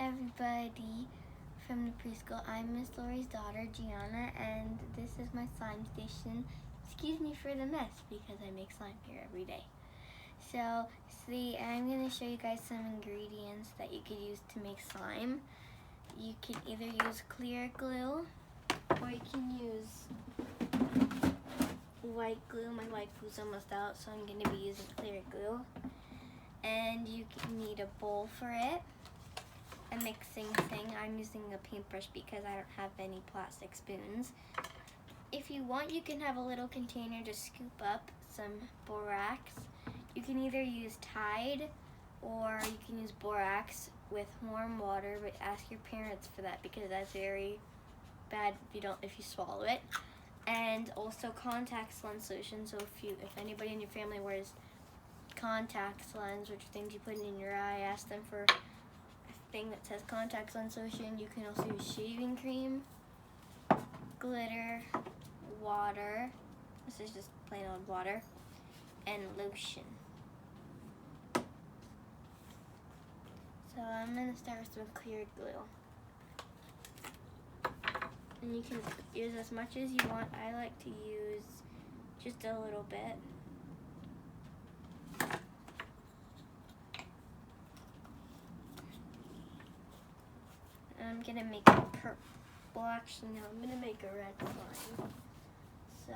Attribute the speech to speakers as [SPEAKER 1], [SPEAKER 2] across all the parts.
[SPEAKER 1] everybody from the preschool. I'm Miss Lori's daughter, Giana, and this is my slime station. Excuse me for the mess because I make slime here every day. So, see, I'm going to show you guys some ingredients that you could use to make slime. You can either use clear glue or you can use white glue. My white glue's almost out, so I'm going to be using clear glue. And you can need a bowl for it. A mixing thing. I'm using a paintbrush because I don't have any plastic spoons. If you want, you can have a little container to scoop up some borax. You can either use Tide or you can use borax with warm water, but ask your parents for that because that's very bad if you swallow it. And also contact lens solution. So if anybody in your family wears contact lens, which are things you put in your eye, ask them for a thing that says contact lens solution. You can also use shaving cream, glitter, water. This is just plain old water, and lotion. So I'm gonna start with some clear glue. And you can use as much as you want. I like to use just a little bit. I'm gonna make a purple. Well, actually, no, I'm gonna make a red slime. So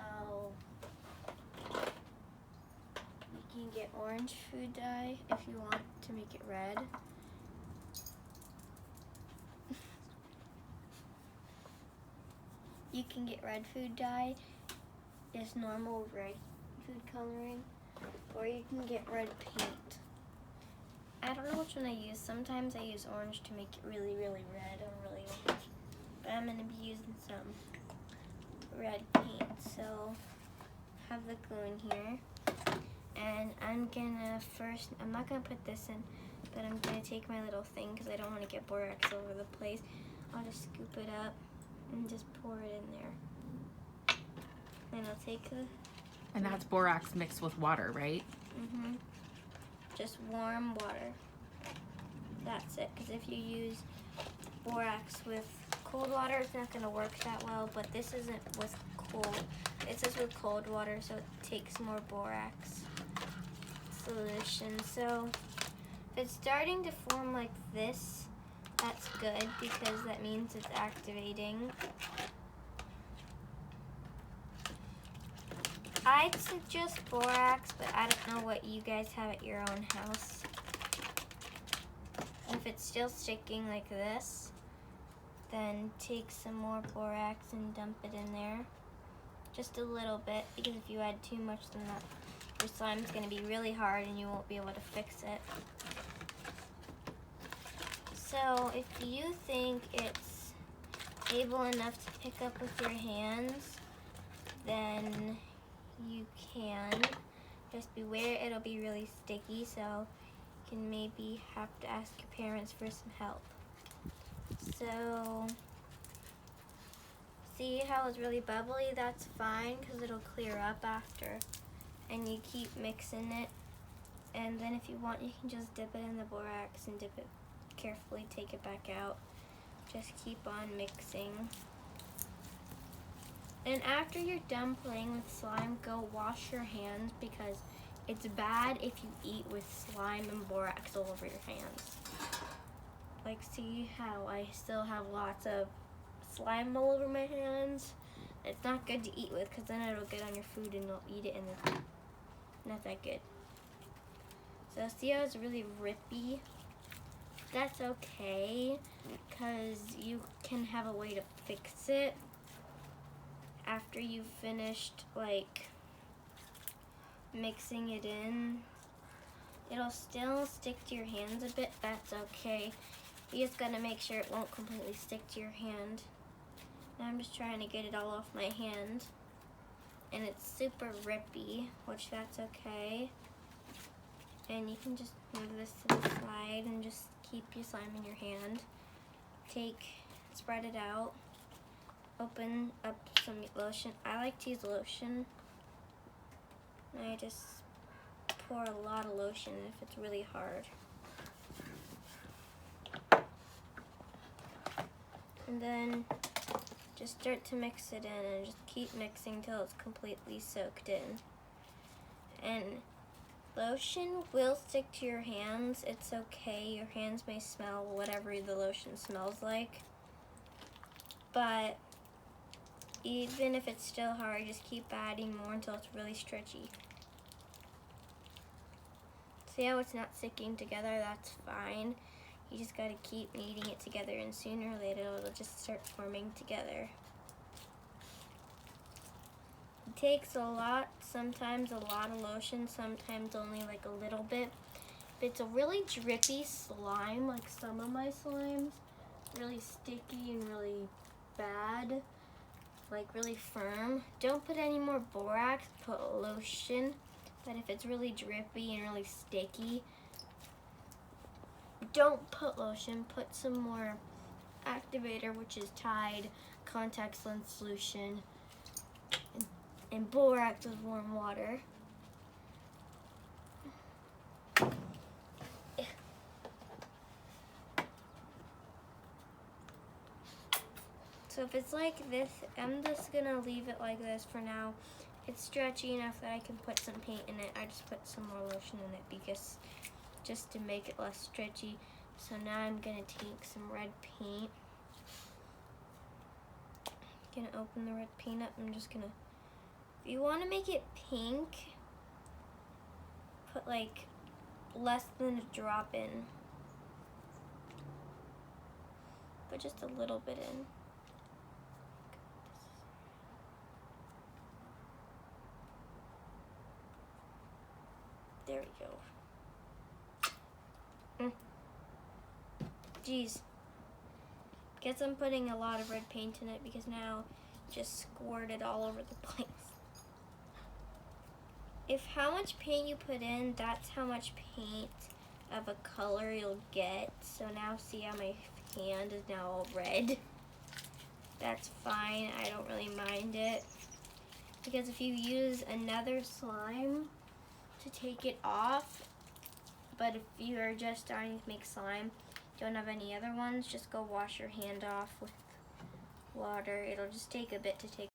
[SPEAKER 1] you can get orange food dye if you want to make it red. You can get red food dye, just normal red food coloring, or you can get red paint. I don't know which one I use. Sometimes I use orange to make it really, really red or really orange. But I'm going to be using some red paint. So have the glue in here. And I'm not going to put this in, but I'm going to take my little thing because I don't want to get borax over the place. I'll just scoop it up and just pour it in there. And I'll take
[SPEAKER 2] And that's borax mixed with water, right?
[SPEAKER 1] Mm-hmm. Just warm water. That's it, because if you use borax with cold water, it's not going to work that well, but this isn't with cold. This is with cold water, so it takes more borax solution. So if it's starting to form like this, that's good because that means it's activating. I'd suggest borax, but I don't know what you guys have at your own house. If it's still sticking like this, then take some more borax and dump it in there. Just a little bit, because if you add too much, then your slime's going to be really hard and you won't be able to fix it. So if you think it's able enough to pick up with your hands, then you can. Just beware, it'll be really sticky, so you can maybe have to ask your parents for some help. So, see how it's really bubbly? That's fine because it'll clear up after. And you keep mixing it. And then if you want, you can just dip it in the borax and dip it carefully, take it back out. Just keep on mixing. And after you're done playing with slime, go wash your hands because it's bad if you eat with slime and borax all over your hands. Like, see how I still have lots of slime all over my hands? It's not good to eat with because then it'll get on your food and you'll eat it and it's not that good. So see how it's really rippy? That's okay because you can have a way to fix it. After you've finished like mixing it in, it'll still stick to your hands a bit. That's okay. You just gotta make sure it won't completely stick to your hand. Now I'm just trying to get it all off my hand, and it's super rippy, which that's okay. And you can just move this to the side and just keep your slime in your hand. Spread it out. Open up some lotion. I like to use lotion. I just pour a lot of lotion if it's really hard.
[SPEAKER 3] And then just start to mix it in and just keep mixing till it's completely soaked in. And lotion will stick to your hands. It's okay. Your hands may smell whatever the lotion smells like. But even if it's still hard, just keep adding more until it's really stretchy. See how it's not sticking together? That's fine. You just gotta keep kneading it together, and sooner or later it'll just start forming together. It takes a lot, sometimes a lot of lotion, sometimes only like a little bit. If it's a really drippy slime, like some of my slimes, really sticky and really bad, like really firm, don't put any more borax, put lotion. But if it's really drippy and really sticky, don't put lotion, put some more activator, which is Tide contact lens solution, and borax with warm water. So if it's like this, I'm just gonna leave it like this for now. It's stretchy enough that I can put some paint in it. I just put some more lotion in it because just to make it less stretchy. So now I'm gonna take some red paint. Gonna open the red paint up. I'm just gonna, if you wanna make it pink, put like less than a drop in. Put just a little bit in. There we go. Geez. Guess I'm putting a lot of red paint in it because now just squirted all over the place. If how much paint you put in, that's how much paint of a color you'll get. So now see how my hand is now all red? That's fine, I don't really mind it. Because if you use another slime to take it off, but if you are just starting to make slime, don't have any other ones, just go wash your hand off with water. It'll just take a bit to take